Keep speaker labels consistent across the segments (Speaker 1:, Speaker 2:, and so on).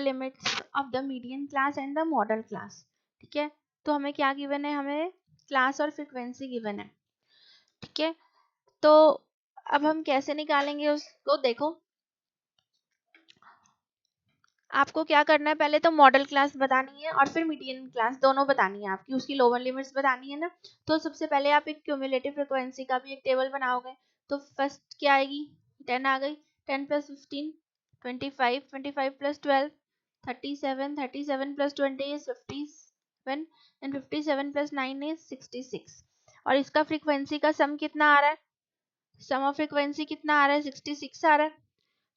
Speaker 1: Limits of the median class and the model class. ठीक है, तो हमें क्या गिवन है, हमें क्लास और फ्रीक्वेंसी गिवन है। ठीक है, तो अब हम कैसे निकालेंगे उसको, देखो आपको क्या करना है, पहले तो मॉडल क्लास बतानी है और फिर मीडियन क्लास, दोनों बतानी है आपकी, उसकी लोअर लिमिट्स बतानी है ना। तो सबसे पहले आप एक क्यूमुलेटिव फ्रीक्वेंसी का भी एक टेबल बनाओगे। तो फर्स्ट क्या आएगी, 10 आ गई, 10 plus 15 25, 25 plus 12 37, 37 plus 20 is 57 and 57 plus 9 is 66। और इसका फ्रीक्वेंसी का सम कितना आ रहा है, सम ऑफ फ्रीक्वेंसी कितना आ रहा है, 66 आ रहा है।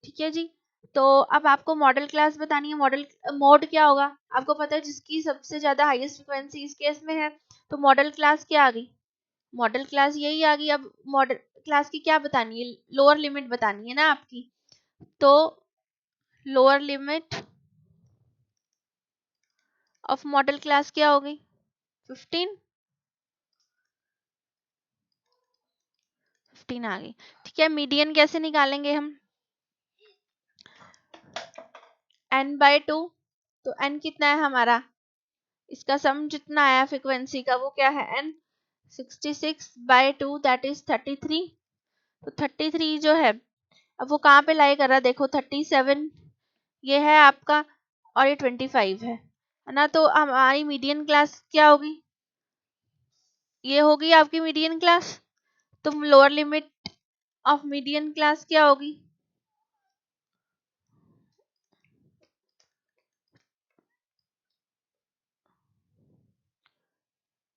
Speaker 1: ठीक है जी, तो अब आपको मॉडल क्लास बतानी है। मॉडल मोड क्या होगा, आपको पता है जिसकी सबसे ज्यादा हाईएस्ट फ्रीक्वेंसी इस केस में है, तो मॉडल क्लास क्या आ गई, मॉडल क्लास यही आ गई। अब मॉडल क्लास की क्या बतानी है, लोअर लिमिट बतानी है ना आपकी, तो lower limit of model class क्या हो गई, 15 आ गई। ठीक है, मीडियन कैसे निकालेंगे हम, n/2, तो n कितना है हमारा, इसका सम जितना आया फ्रीक्वेंसी का वो क्या है n, 66/2 दैट इज 33। तो 33 जो है, अब वो कहाँ पे लाई कर रहा है, देखो 37 ये है आपका और ये 25 है ना। तो हमारी मीडियन क्लास क्या होगी, ये होगी आपकी मीडियन क्लास। तो lower limit of median class क्या होगी,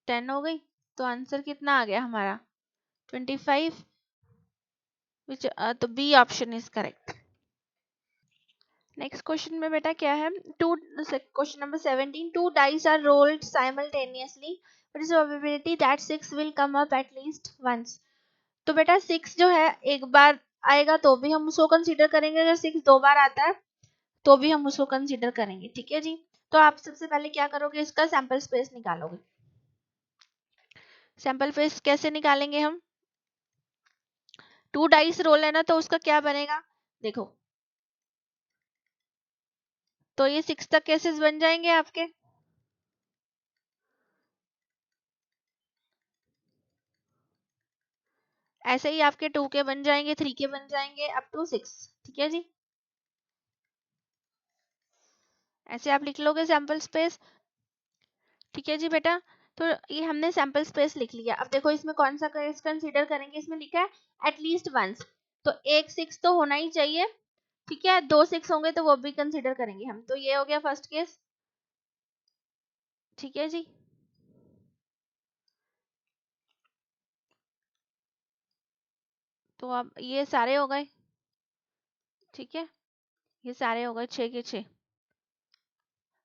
Speaker 1: 10 हो गई। तो आंसर कितना आ गया हमारा 25, विच तो B option is correct. Next question में बेटा क्या है, question number 17, two dice are rolled simultaneously, what is probability that 6 will come up at least once. तो बेटा 6 जो है एक बार आएगा तो भी हम उसको कंसीडर करेंगे, अगर 6 दो बार आता है तो भी हम उसको कंसीडर करेंगे। ठीक है जी, तो आप सबसे पहले क्या करोगे, इसका सैंपल स्पेस निकालोगे। सैंपल स्पेस कैसे निकालेंगे हम, टू डाइस रोल है ना, तो उसका क्या बनेगा, देखो तो ये 6 तक केसेस बन जाएंगे आपके, ऐसे ही आपके 2 के बन जाएंगे, 3 के बन जाएंगे, अप टू 6। ठीक है जी, ऐसे आप लिख लोगे सैंपल स्पेस। ठीक है जी बेटा, तो ये हमने सैंपल स्पेस लिख लिया। अब देखो इसमें कौन सा केस कंसीडर करेंगे, इसमें लिखा है एटलीस्ट वंस, तो एक 6 तो होना ही चाहिए। ठीक है, 2 6 होंगे तो वो भी कंसीडर करेंगे हम, तो ये हो गया फर्स्ट केस। ठीक है जी, तो अब ये सारे हो गए। ठीक है, ये सारे हो गए 6 के 6,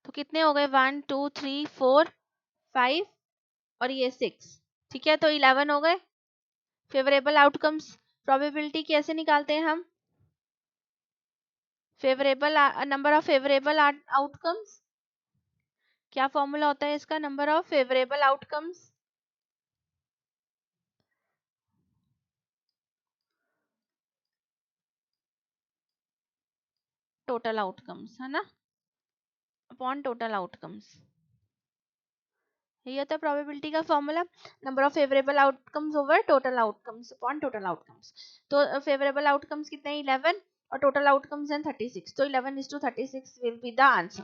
Speaker 1: तो कितने हो गए 1 2 3 4 5 और ये 6। ठीक है, तो 11 हो गए। फेवरेबल आउटकम्स प्रोबेबिलिटी कैसे निकालते हैं हम, favourable number of favourable outcomes, क्या फॉर्मूला होता है इसका, number of favourable outcomes total outcomes है ना, अपॉन टोटल आउटकम्स, ये होता है प्रोबेबिलिटी का formula, number of favourable outcomes over total outcomes upon total outcomes. तो फेवरेबल आउटकम्स कितने हैं 11 और टोटल आउटकम्स हैं 36, तो 11:36 will be the answer.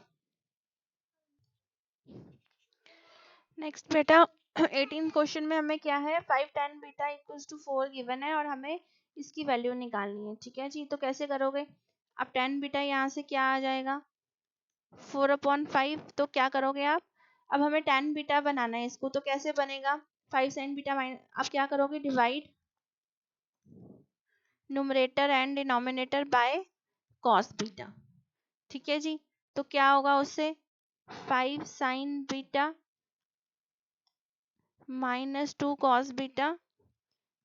Speaker 1: Next बेटा 18 क्वेश्चन में हमें क्या है, 5 tan beta equals to 4 given है और हमें इसकी वैल्यू निकालनी है। ठीक है जी, तो कैसे करोगे, अब tan बीटा यहाँ से क्या आ जाएगा 4/5, तो क्या करोगे आप, अब हमें tan बीटा बनाना है इसको, तो कैसे बनेगा 5 sin बीटा आप क्या करोगे, divide numerator and denominator by cos beta. ठीक है जी, तो क्या होगा उससे 5 sin beta -2 cos beta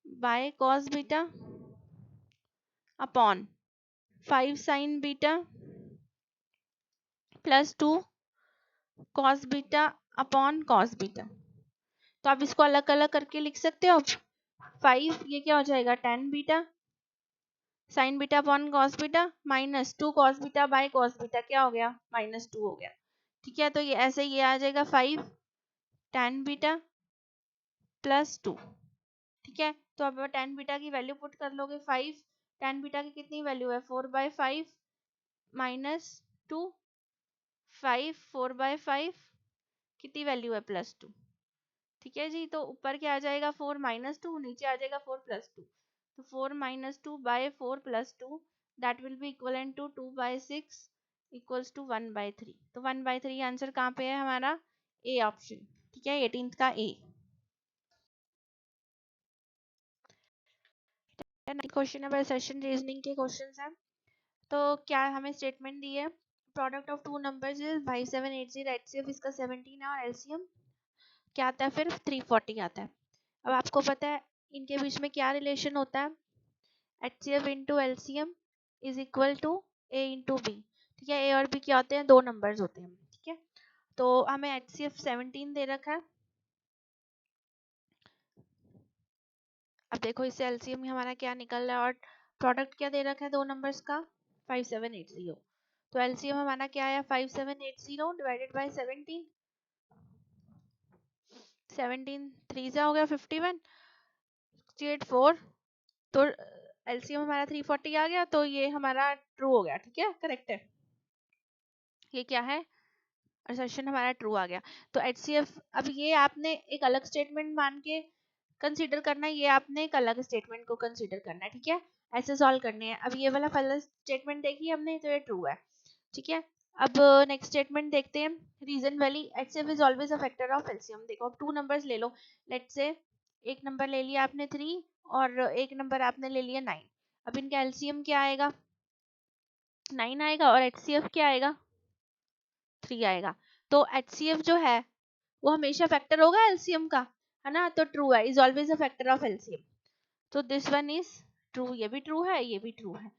Speaker 1: by cos beta upon 5 sin beta +2 cos beta upon cos beta. तो आप इसको अलग अलग करके लिख सकते हो। 5 ये क्या हो जाएगा tan beta sine beta upon cos beta minus 2 cos beta by cos beta क्या हो गया -2 हो गया। ठीक है, तो ये ऐसे ये आ जाएगा 5 tan बीटा प्लस 2। ठीक है, तो अब tan बीटा की वैल्यू पुट कर लोगे 5 tan बीटा की कितनी वैल्यू है 4/5 माइनस 2 5 4/5 कितनी वैल्यू है +2। ठीक है जी, तो ऊपर क्या आ जाएगा 4 -2 नीचे आ जाएगा 4 +2। तो 4 -2 by 4 +2 that will be equivalent to 2/6 equals to 1/3। तो 1/3 आंसर कहाँ पे है हमारा ए ऑप्शन। ठीक है, 18th का ए। क्वेश्चन नंबर सेशन रीजनिंग के क्वेश्चंस हैं। तो क्या हमें स्टेटमेंट दी है product of two numbers is 5780 HCF इसका 17 है और एलसीएम क्या आता है फिर 340 आता है। अब आपको पता है इनके बीच में क्या रिलेशन होता है HCF into LCM is equal to A into B. ठीक है, ए और बी क्या होते हैं दो नंबर्स होते हैं। ठीक है, तो हमें एचसीएफ 17 दे रखा है। अब देखो इससे एलसीएम हमारा क्या निकल रहा है और प्रोडक्ट क्या दे रखा है दो नंबर्स का 5780। तो एलसीएम हमारा क्या आया 5780 डिवाइडेड बाय 17 17 3 से हो गया 51 684। तो एलसीएम हमारा 340 आ गया तो ये हमारा ट्रू हो गया। ठीक है, करेक्ट है, ये क्या है असर्शन हमारा ट्रू आ गया। तो एचसीएफ अब ये आपने एक अलग स्टेटमेंट मान के कंसीडर करना है, ये आपने एक अलग स्टेटमेंट को कंसीडर करना है। ठीक है, ऐसे सॉल्व करने हैं। अब ये वाला पहला स्टेटमेंट देखिए हमने तो ये ट्रू है। ठीक है, अब नेक्स्ट स्टेटमेंट देखते हैं रीजन वाली HCF is always a factor of LCM. देखो अब टू नंबर्स ले लो, लेट्स से एक नंबर ले लिया आपने 3 और एक नंबर आपने ले लिया 9। अब इनका एलसीएम क्या आएगा 9 आएगा और एचसीएफ क्या आएगा 3 आएगा। तो एचसीएफ जो है वो हमेशा फैक्टर होगा एलसीएम का, है ना, तो ट्रू है, is always a factor of LCM. तो दिस वन इज ट्रू, ये भी ट्रू है ये भी ट्रू है।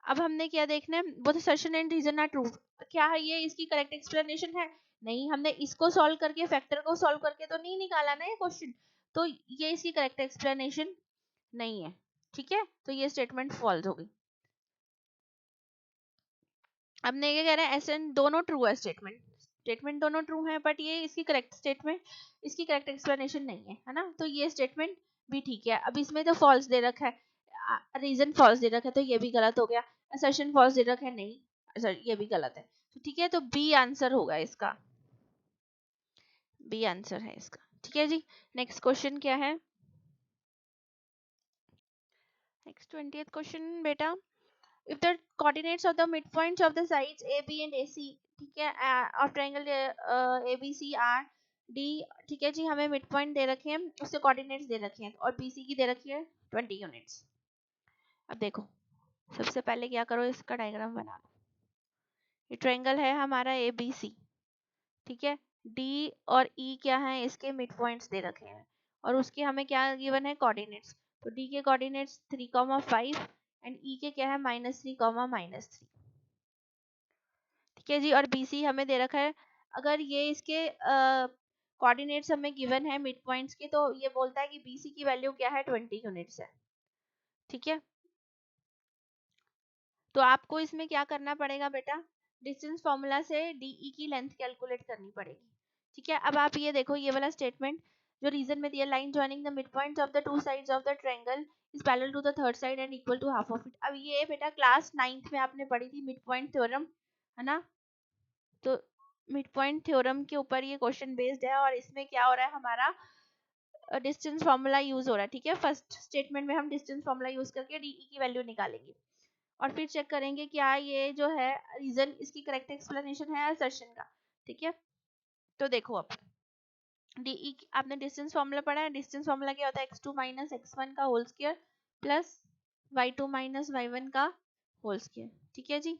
Speaker 1: अब हमने क्या देखना है both assertion and reason are true. क्या है ये इसकी करेक्ट एक्सप्लेनेशन है नहीं, हमने इसको सॉल्व करके फैक्टर को सॉल्व करके तो नहीं निकाला ना ये क्वेश्चन, तो ये इसकी करेक्ट एक्सप्लेनेशन नहीं है। ठीक है, तो ये स्टेटमेंट फॉल्स होगी। अब नहीं ये कह रहे हैं ऐसे दोनों ट्रू है स्टेटमेंट स्टेटमेंट दोनों ट्रू हैं बट ये इसकी करेक्ट स्टेटमेंट इसकी करेक्ट एक्सप्लेनेशन नहीं है ना, तो ये स्टेटमेंट भी ठीक है। अब इसमें तो फॉल्स दे रखा है रीजन फॉल्स दे रखा है तो ये भी गलत हो गया, असर्शन फॉल्स दे रखा है नहीं सर ये भी गलत है। तो ठीक है, तो बी आंसर होगा इसका, बी आंसर है इसका। ठीक है जी, नेक्स्ट क्वेश्चन क्या है नेक्स्ट 20th क्वेश्चन बेटा if the coordinates of the midpoints of the sides AB and AC ठीक है of triangle ABC are D। ठीक है जी, हमें मिड पॉइंट दे रखे हैं उससे कोऑर्डिनेट्स दे रखे हैं और BC की दे रखी है 20 यूनिट्स। अब देखो सबसे पहले क्या करो इसका डायग्राम बना लो। ये ट्रायंगल है हमारा ABC। ठीक है, D और E क्या है इसके मिड पॉइंट्स दे रखे हैं और उसके हमें क्या गिवन है कोऑर्डिनेट्स। तो D के कोऑर्डिनेट्स 3,5 एंड E के क्या है -3, -3। ठीक है जी, और BC हमें दे रखा है। अगर ये इसके कोऑर्डिनेट्स हमें गिवन है मिड पॉइंट्स के तो ये बोलता है कि BC की वैल्यू क्या है 20 यूनिट्स है। ठीक है, तो आपको इसमें क्या करना पड़ेगा बेटा डिस्टेंस फॉर्मूला से DE की लेंथ कैलकुलेट करनी पड़ेगी। ठीक है, अब आप ये देखो ये वाला स्टेटमेंट जो रीजन में दिया line joining the mid points of the two sides of the triangle is parallel to the third side and equal to half of it. अब ये बेटा क्लास 9th में आपने पढ़ी थी मिड पॉइंट थ्योरम, है ना, तो मिड पॉइंट थ्योरम के ऊपर ये क्वेश्चन बेस्ड है और इसमें क्या हो रहा है हमारा डिस्टेंस फॉर्मूला यूज हो रहा है। ठीक है, फर्स्ट स्टेटमेंट में हम डिस्टेंस फॉर्मूला यूज करके DE की वैल्यू निकालेंगे और फिर चेक करेंगे क्या ये जो है रीजन इसकी करेक्ट एक्सप्लेनेशन है असर्शन का। ठीक है, तो देखो अब DE आपने डिस्टेंस फॉर्मूला पढ़ा है, डिस्टेंस फॉर्मूला क्या होता है x2 - x1 का whole square plus y2 - y1 का होल स्क्वायर। ठीक है जी,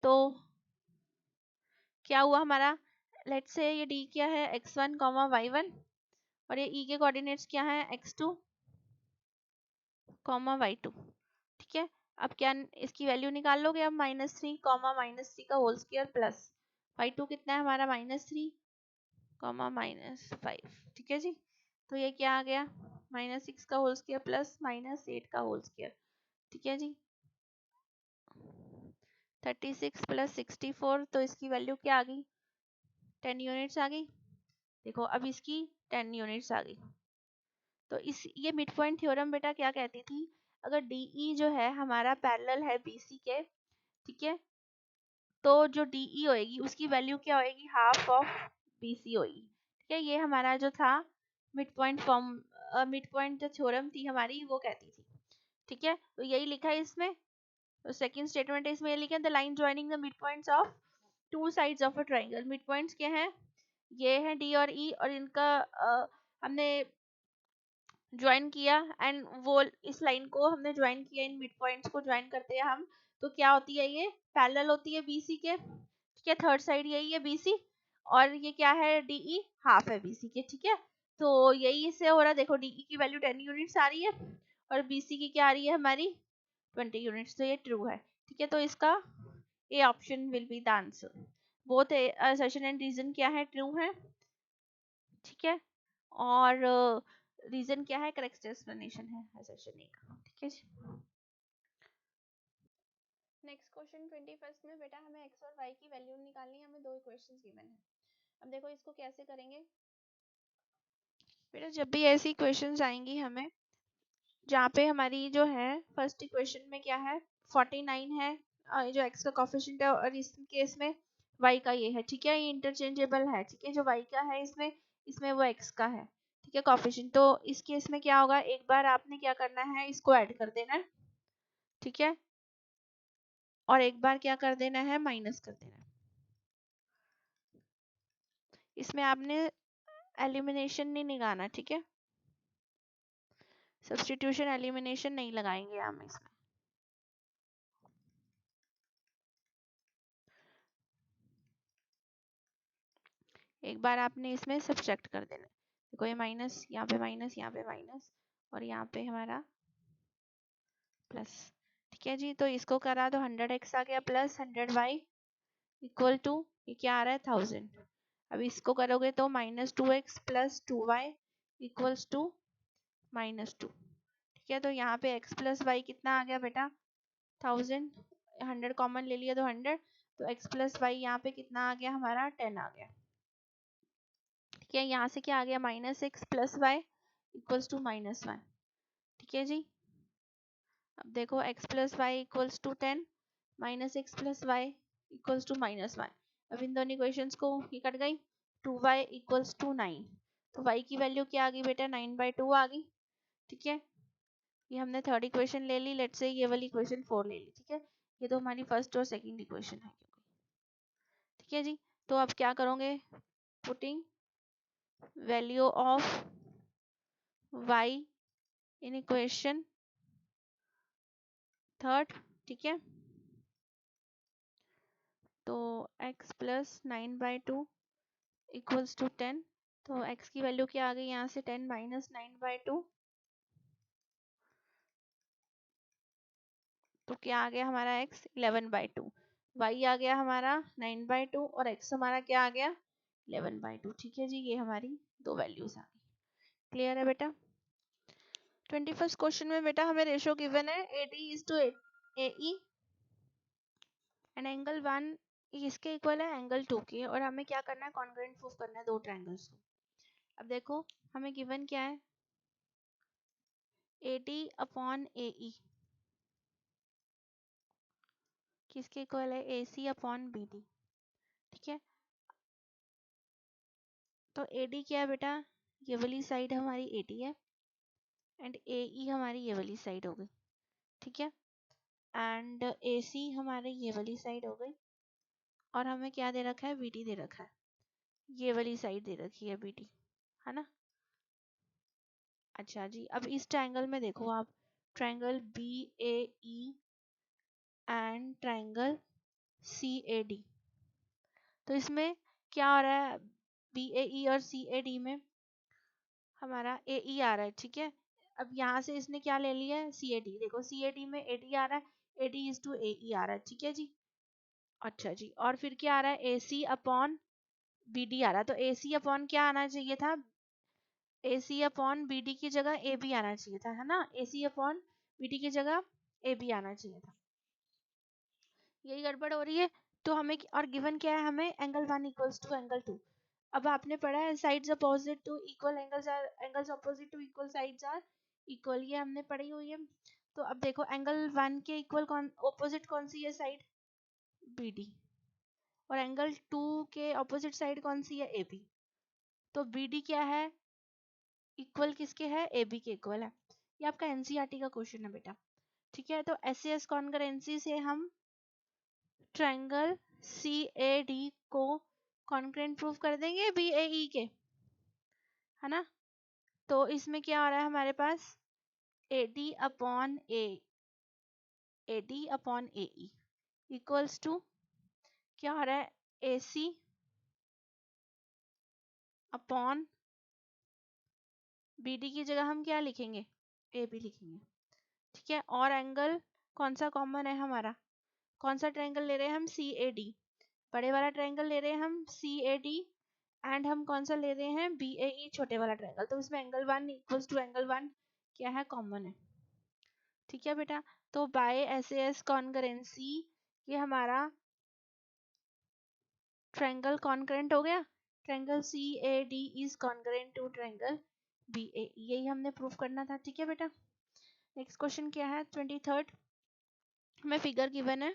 Speaker 1: तो क्या हुआ हमारा लेट्स से ये D क्या है x1, y1 और ये E के कोऑर्डिनेट्स क्या है x2, y2। ठीक है, अब क्या इसकी वैल्यू निकाल लोगे अब -3, -3 का होल स्क्वायर प्लस y2 कितना है हमारा -3, -5। ठीक है जी, तो ये क्या आ गया -6 का होल स्क्वायर प्लस -8 का होल स्क्वायर। ठीक है जी, 36 प्लस 64, तो इसकी वैल्यू क्या आ गई, 10 यूनिट्स आ गई। देखो अब इसकी 10 यूनिट्स आ गई। तो इस ये मिड पॉइंट थ्योरम बेटा क्या कहती थी, अगर DE जो है हमारा पैरेलल है BC के, ठीक है, तो जो DE होएगी उसकी वैल्यू क्या होएगी, हाफ ऑफ BC होएगी। ठीक है, ये हमारा जो था mid point form, mid point जो थ्योरम थी हमारी वो कहती थी। ठीक है, तो यही लिखा है इसमें। तो सेकंड स्टेटमेंट इसमें ये लिखा है, the line joining the mid points of to sides of a triangle. Mid points क्या हैं, ये हैं D और E, और इनका हमने ज्वाइन किया, एंड वो इस लाइन को हमने ज्वाइन किया, इन मिड पॉइंट्स को ज्वाइन करते हैं हम, तो क्या होती है, ये पैरेलल होती है BC के। ठीक है, थर्ड साइड यही है BC, और ये क्या है, DE हाफ है BC के। ठीक है, तो यही इससे हो रहा है। देखो DE की वैल्यू 10 यूनिट्स आ रही है और BC की क्या आ रही है हमारी 20 यूनिट्स, तो ये ट्रू है। ठीक है, तो इसका A option will be the answer. Both assertion and reason क्या है, ट्रू है। ठीक है, और रीजन क्या है, करेक्ट एक्सप्लेनेशन है असर्शन ए का। ठीक है जी। नेक्स्ट क्वेश्चन 21 में बेटा हमें x और y की वैल्यू निकालनी है, हमें दो इक्वेशंस गिवन है। अब देखो इसको कैसे करेंगे बेटा, जब भी ऐसी इक्वेशंस आएंगी हमें, जहाँ पे हमारी जो है फर्स्ट इक्वेशन में क्या है 49 है, जो x का कोफिशिएंट है, और इस केस में y का ये है। ठीक है, ये इंटरचेंजेबल है। ठीक है, जो y का है इसमें, इसमें वो x का है। ठीक है, कोफिशिएंट। तो इस केस में क्या होगा, एक बार आपने क्या करना है, इसको ऐड कर देना है। ठीक है, और एक बार क्या कर देना है, माइनस कर देना है। इसमें आपने एलिमिनेशन नहीं लगाना। ठीक है, सब्स्टिट्यूशन एलिमिनेशन नहीं लगाएंगे हम इसमें। एक बार आपने इसमें सब्ट्रैक्ट कर देना। देखो ये माइनस, यहाँ पे माइनस, यहाँ पे माइनस, और यहाँ पे हमारा प्लस। ठीक है जी, तो इसको करा तो 100x आ गया प्लस 100y इक्वल टू, ये क्या आ रहा है 1000। अब इसको करोगे तो -2x plus 2y equals to -2। ठीक है, तो यहाँ पे x प्लस वाई कितना आ गया बेटा 1000, 100 कॉमन ले लिया तो 100, तो x प्लस वाई यहाँ पे कितना आ गया हमारा 10 आ गया। ठीक है, यहाँ से क्या आ गया -x plus Y equals to -1। ठीक है जी, अब देखो x plus Y equals to 10, -x plus Y equals to -1। अब इन दोनों इक्वेशंस को ये कट गई, 2y इक्वल्स टू 9, तो y की वैल्यू क्या आ गई बेटा 9/2 आ गई। ठीक है, ये हमने थर्ड इक्वेशन ले ली, लेट्स से ये वाली इक्वेशन 4 ले ली। ठीक है, ये तो हमारी फर्स्ट और सेकंड इक्वेशन है। ठीक है जी, तो अब क्या करोगे, putting value of y in equation third. ठीक है, तो x प्लस 9/2 इक्वल्स टू 10, तो x की वैल्यू क्या आ गई यहाँ से 10 माइनस 9/2, तो क्या आ गया हमारा x 11/2, y आ गया हमारा 9/2, और x हमारा क्या आ गया 11/2। ठीक है जी, ये हमारी दो वैल्यूज आ गई। क्लियर है बेटा। 21st क्वेश्चन में बेटा हमें रेशो गिवन है AD is to AE, and angle 1 इसके इक्वल है एंगल 2 के, और हमें क्या करना है, कॉन्ग्रुएंट प्रूफ करना है दो ट्रायंगल्स को। अब देखो हमें गिवन क्या है, AD अपॉन AE किसके इक्वल है, AC अपॉन BD। ठीक है, तो AD क्या है बेटा, ये वाली साइड हमारी AD है, एंड AE हमारी ये वाली साइड हो गई। ठीक है, एंड AC हमारे ये वाली साइड हो गई, और हमें क्या दे रखा है, BD दे रखा है, ये वाली साइड दे रखी है BD, है ना। अच्छा जी, अब इस ट्रायंगल में देखो आप, triangle BAE and triangle CAD, तो इसमें क्या हो रहा है, BAE और CAD में हमारा AE आ रहा है। ठीक है, अब यहाँ से इसने क्या ले लिया है, CAD। देखो CAD में AD आ रहा है, AD इज टू AE आ रहा है। ठीक है जी, अच्छा जी, और फिर क्या आ रहा है, AC अपॉन BD आ रहा है, तो AC अपॉन क्या आना चाहिए था, AC अपॉन BD की जगह AB आना चाहिए था, है ना। AC अपॉन BD की जगह AB आना चाहिए था। यही गड़बड़ हो रही है। तो हमें और गिवन क्या है हमें, एंगल 1 इक्वल्स टू एंगल 2। अब आपने पढ़ा है sides opposite to equal angles opposite to equal sides are equal, ये हमने पढ़ी हुई है। तो अब देखो एंगल 1 के इक्वल ऑपोजिट कौन सी है साइड, BD, और एंगल 2 के ऑपोजिट साइड कौन सी है, AB। तो BD क्या है, इक्वल किसके है, AB के इक्वल है। ये आपका NCERT का क्वेश्चन है बेटा, ठीक है। तो SAS कॉन्करेंसी से हम ट्रायंगल CAD को कॉन्करेंट प्रूफ कर देंगे BAE के, है ना। तो इसमें क्या हो रहा है हमारे पास, AD upon AE equals to क्या हो रहा है, AC अपॉन BD की जगह हम क्या लिखेंगे, AB लिखेंगे, ठीक है। और एंगल कौन सा कॉमन है हमारा, कौन सा ट्रायंगल ले रहे हैं हम, CAD, बड़े वाला ट्रायंगल ले रहे हैं हम CAD, एंड हम कौन सा ले रहे हैं, BAE, छोटे वाला ट्रायंगल। तो इसमें एंगल 1 इक्वल्स टू एंगल 1 क्या है, कॉमन है, ठीक है बेटा। तो बाय SAS कॉन्करेंसी ये हमारा ट्रायंगल कॉन्करेंट हो गया, triangle CAD is concurrent to triangle BAE, यही हमने प्रूफ करना था, ठीक है बेटा। नेक्स्ट क्वेश्चन क्या है, 23rd में फिगर गिवन है